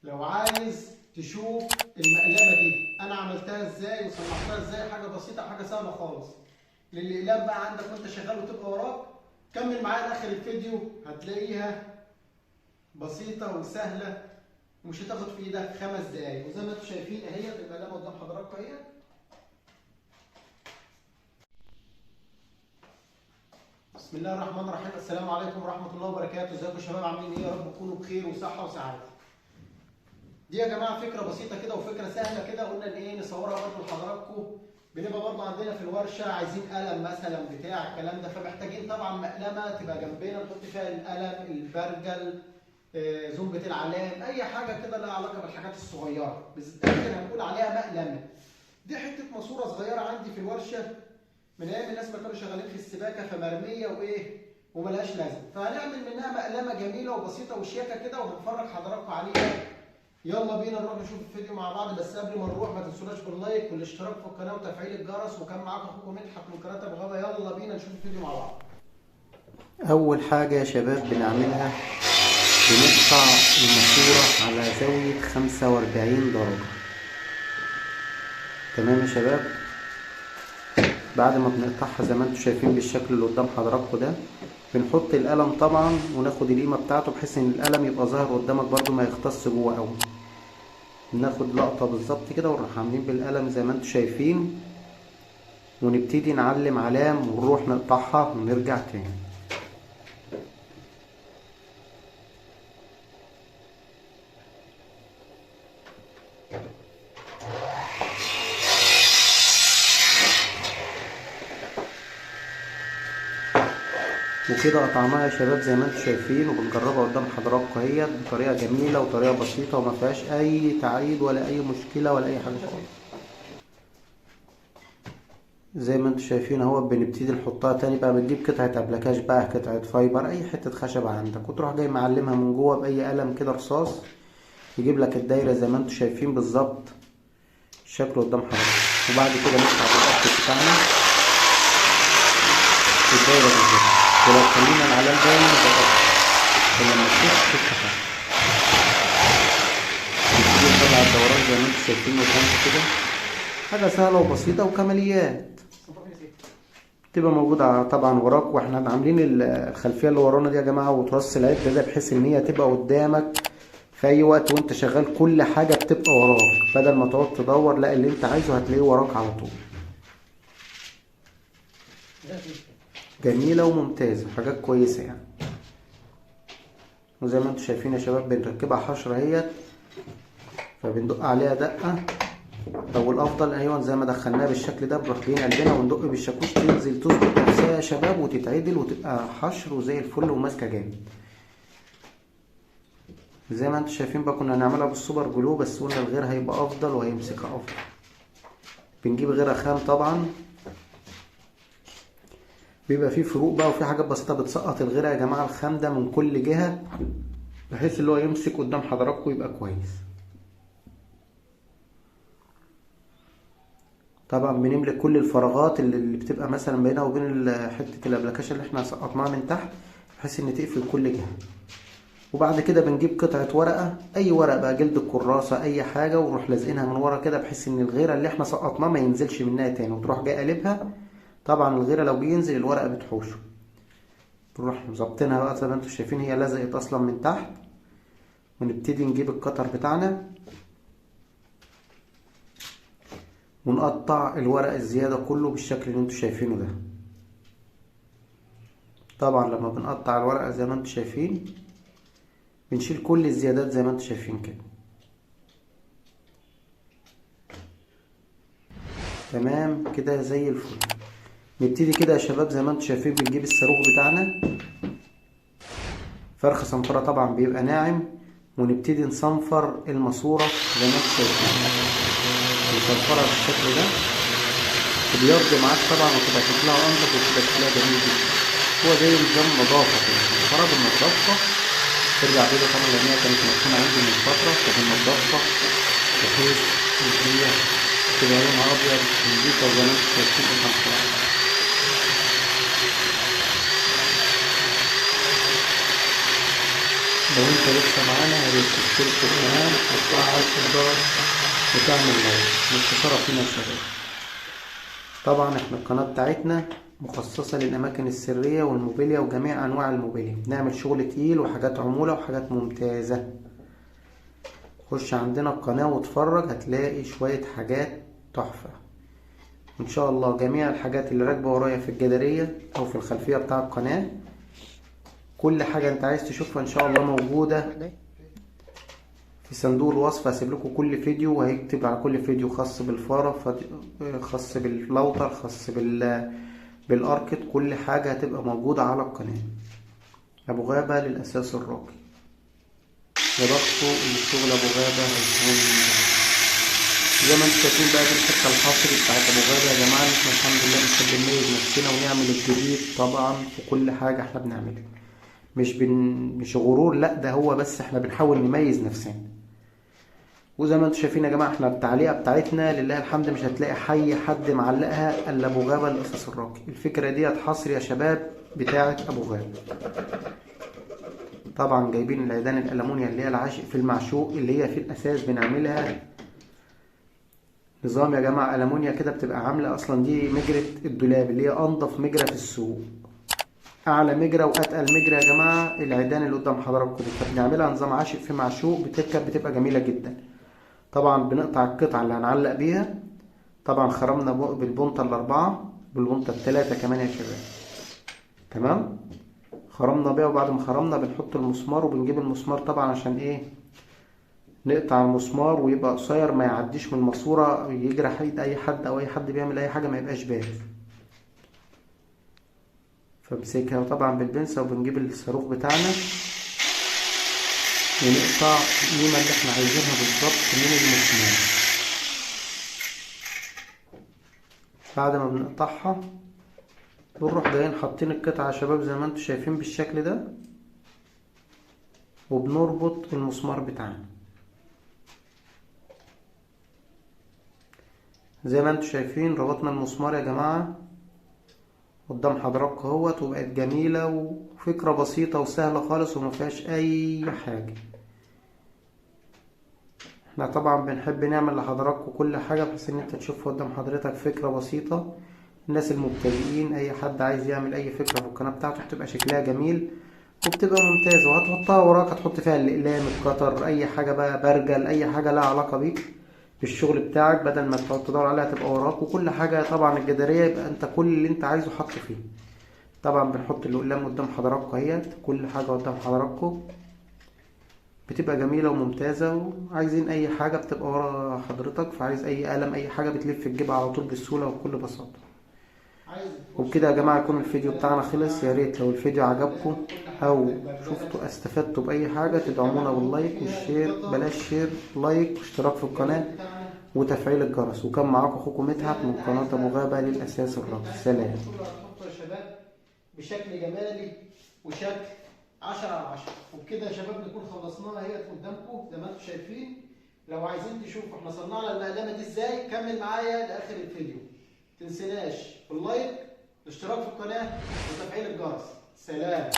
لو عايز تشوف المقلمه دي انا عملتها ازاي وصلحتها ازاي، حاجه بسيطه حاجه سهله خالص. للاقلام بقى عندك وانت شغال وتبقى وراك، كمل معايا لاخر الفيديو هتلاقيها بسيطه وسهله ومش هتاخد في ايدك 5 دقايق. وزي ما انتم شايفين اهي المقلمه قدام حضراتكم اهي. بسم الله الرحمن الرحيم. السلام عليكم ورحمه الله وبركاته. ازيكم يا شباب، عاملين ايه؟ يا رب تكونوا بخير وصحه وسعاده. دي يا جماعه فكره بسيطه كده وفكره سهله كده، قلنا ان ايه نصورها برضه لحضراتكم. بنبقى برضه عندنا في الورشه عايزين قلم مثلا بتاع الكلام ده، فمحتاجين طبعا مقلمه تبقى جنبنا نحط فيها القلم، البرجل، زنبه العلام، اي حاجه كده لها علاقه بالحاجات الصغيره، بالتاخير هنقول عليها مقلمه. دي حته ماسوره صغيره عندي في الورشه من ايام الناس ما كانوا شغالين في السباكه، فمرميه وايه وملهاش لازمه، فهنعمل منها مقلمه جميله وبسيطه وشياكه كده وهنفرج حضراتكم عليها. يلا بينا نروح نشوف الفيديو مع بعض. بس قبل ما نروح ما تنسوناش باللايك والاشتراك في القناه وتفعيل الجرس. وكان معاكم اخوكم مدحت من قناه ابو غابه. يلا بينا نشوف الفيديو مع بعض. اول حاجه يا شباب بنعملها بنقطع الماسوره على زاويه 45 درجه. تمام يا شباب. بعد ما بنقطعها زي ما انتم شايفين بالشكل اللي قدام حضراتكم ده، بنحط القلم طبعا وناخد القيمه بتاعته بحيث ان القلم يبقى ظاهر قدامك برضو ما يختص جوه قوي. بناخد لقطه بالظبط كده ونروح عاملين بالقلم زي ما انتم شايفين، ونبتدي نعلم علام ونروح نقطعها ونرجع تاني. وكده قطعناها يا شباب زي ما انتم شايفين، وبنجربها قدام حضراتكم اهي بطريقه جميله وطريقه بسيطه وما فيهاش اي تعقيد ولا اي مشكله ولا اي حاجه خالص. زي ما انتم شايفين اهو بنبتدي نحطها تاني بقى. بتجيب قطعه ابلكاش بقى، قطعه فايبر، اي حته خشب عندك، وتروح جاي معلمها من جوه باي قلم كده رصاص، يجيب لك الدايره زي ما انتم شايفين بالظبط الشكل قدام حضرتك. وبعد كده نفتح القط بتاعنا الدايره بالظبط، ولو خلينا العلام باين بقطع ولما تفتح نبتدي نطلع الدوران زي ما انتم شايفين قدامكم كده. حاجه سهله وبسيطه وكماليات تبقى موجوده طبعا وراك. واحنا عاملين الخلفيه اللي ورانا دي يا جماعه وترص العده ده بحيث ان هي تبقى قدامك في اي وقت وانت شغال، كل حاجه بتبقى وراك بدل ما تقعد تدور، لا اللي انت عايزه هتلاقيه وراك على طول. جميله وممتازه، حاجات كويسه يعني. وزي ما انتم شايفين يا شباب بنركبها حشره اهيت، فبندق عليها دقه، او الافضل ايوه زي ما دخلناها بالشكل ده بنروح جايين قلبنا وندق بالشاكوش تنزل تظبط نفسها يا شباب وتتعدل وتبقى حشر وزي الفل وماسكه جامد. زي ما انتم شايفين بقى كنا هنعملها بالسوبر جلو، بس قلنا الغير هيبقى افضل وهيمسكها افضل. بنجيب غيرها خام طبعا، بيبقى فيه فروق بقى وفي حاجات بسيطه بتسقط الغيره يا جماعه الخام ده من كل جهه بحيث اللي هو يمسك قدام حضراتكم يبقى كويس. طبعا بنملك كل الفراغات اللي بتبقى مثلا بينها وبين حته الابلكاشه اللي احنا سقطناها من تحت بحيث ان تقفل كل جهه. وبعد كده بنجيب قطعه ورقه، اي ورق بقى، جلد الكراسه، اي حاجه، ونروح لازقينها من ورا كده بحيث ان الغيره اللي احنا سقطناها ما ينزلش منها تاني، وتروح جاي قلبها. طبعا الغيره لو جه ينزل الورقه بتحوشه. نروح مظبطينها بقى زي ما انتم شايفين هي لزقت اصلا من تحت، ونبتدي نجيب القطر بتاعنا ونقطع الورق الزياده كله بالشكل اللي انتم شايفينه ده. طبعا لما بنقطع الورقه زي ما انتم شايفين بنشيل كل الزيادات زي ما انتم شايفين كده. تمام كده زي الفل. نبتدي كده يا شباب زي ما انتم شايفين بنجيب الصاروخ بتاعنا، فرخ صنفرة طبعا بيبقى ناعم، ونبتدي نصنفر الماسورة زي ما انتم شايفين نصنفرها بالشكل ده، بيرضي معاك طبعا وتبقى شكلها انضف وتبقى شكلها جميل جدا. هو زي نظام نظافة كده، صنفرة بالنظافة ترجع كده طبعا لان هي كانت مركونة عندي من فترة، فبالنظافة بحيث ان هي تبقى لونها ابيض نضيفة زي ما انتم شايفين قدام. لو انت لسه معانا يا ريت تشترك في القناة وتفعل الجرس وتعمل لايك. مستشارة فينا يا شباب. طبعا احنا القناة بتاعتنا مخصصة للأماكن السرية والموبيليا وجميع أنواع الموبيليا، بنعمل شغل تقيل وحاجات عمولة وحاجات ممتازة. خش عندنا القناة واتفرج، هتلاقي شوية حاجات تحفة ان شاء الله. جميع الحاجات اللي راكبة ورايا في الجدارية او في الخلفية بتاع القناة، كل حاجة انت عايز تشوفها ان شاء الله موجودة في صندوق الوصف. هسيب لكم كل فيديو وهيكتب على كل فيديو خاص بالفارة، خاص بالفلاوتر، خاص بالاركت. كل حاجة هتبقى موجودة على القناة. ابو غابة للاساس الراقي. يبقوا الشغل ابو غابة هيكون زي ما انتم شايفين بقى. دي الحته الحصري بتاعت ابو غابة يا جماعه. احنا الحمد لله بنحب نميز نفسنا ونعمل الجديد طبعا في كل حاجه احنا بنعملها. مش غرور، لا ده هو بس احنا بنحاول نميز نفسنا. وزي ما انتم شايفين يا جماعه، احنا التعليقه بتاعتنا لله الحمد مش هتلاقي حد معلقها الا ابو غابة الاساس الراقي. الفكره ديت حصري يا شباب بتاعت ابو غابة. طبعا جايبين العيدان الالمونيا اللي هي العاشق في المعشوق، اللي هي في الاساس بنعملها نظام يا جماعة ألمونيا كده، بتبقى عاملة أصلا دي مجرة الدولاب اللي هي أنضف مجرة في السوق. أعلى مجرة وأتقل مجرة يا جماعة العيدان اللي قدام حضراتكم دي، فبنعملها نظام عاشق في معشوق. بتبقى جميلة جدا. طبعا بنقطع القطعة اللي هنعلق بيها. طبعا خرمنا بالبنطة الأربعة، بالبنطة التلاتة كمان يا شباب. تمام، خرمنا بيها. وبعد ما خرمنا بنحط المسمار، وبنجيب المسمار طبعا عشان إيه؟ نقطع المسمار ويبقى قصير، ما يعديش من الماسورة يجرح ايد اي حد او اي حد بيعمل اي حاجة، ما يبقاش بارد. فبمسكها طبعا بالبنسة، وبنجيب الصاروخ بتاعنا ونقطع القيمة اللي احنا عايزينها بالظبط من المسمار. بعد ما بنقطعها بنروح جايين حاطين القطعة يا شباب زي ما انتم شايفين بالشكل ده، وبنربط المسمار بتاعنا زي ما انتم شايفين. ربطنا المسمار يا جماعة قدام حضراتكم اهوت، وبقت جميلة وفكرة بسيطة وسهلة خالص ومفيهاش اي حاجة. احنا طبعا بنحب نعمل لحضراتكم كل حاجة بحيث ان انت تشوف قدام حضرتك فكرة بسيطة. الناس المبتدئين، اي حد عايز يعمل اي فكرة في القناة بتاعته، بتبقى شكلها جميل وبتبقى ممتازة. وهتحطها وراك، هتحط فيها الاقلام، القطر، اي حاجة بقى، برجل، اي حاجة لها علاقة بيك بالشغل بتاعك، بدل ما تقعد تدور عليها تبقى وراك. وكل حاجة طبعا الجدارية يبقى انت كل اللي انت عايزه حط فيه. طبعا بنحط الاقلام قدام حضراتكم اهيت، كل حاجة قدام حضراتكم بتبقى جميلة وممتازة. وعايزين اي حاجة بتبقى ورا حضرتك، فعايز اي قلم اي حاجة بتلف في الجيب على طول بسهولة وبكل بساطة. وبكده يا جماعة يكون الفيديو بتاعنا خلص. يا ريت لو الفيديو عجبكم او شفتوا استفدتوا باي حاجة تدعمونا باللايك والشير. بلاش شير، لايك واشتراك في القناة وتفعيل الجرس. وكان معاكم اخوكم مدحت من قناة ابو غابة للاساس الراقي. سلام. يا شباب بشكل جمالي وشكل 10/10. وبكده يا شباب نكون خلصناها اهي قدامكم زي ما انتم شايفين. لو عايزين تشوفوا احنا صنعنا المقلمة دي ازاي، كمل معايا لاخر الفيديو. متنسناش باللايك، الاشتراك في القناة وتفعيل الجرس. سلام.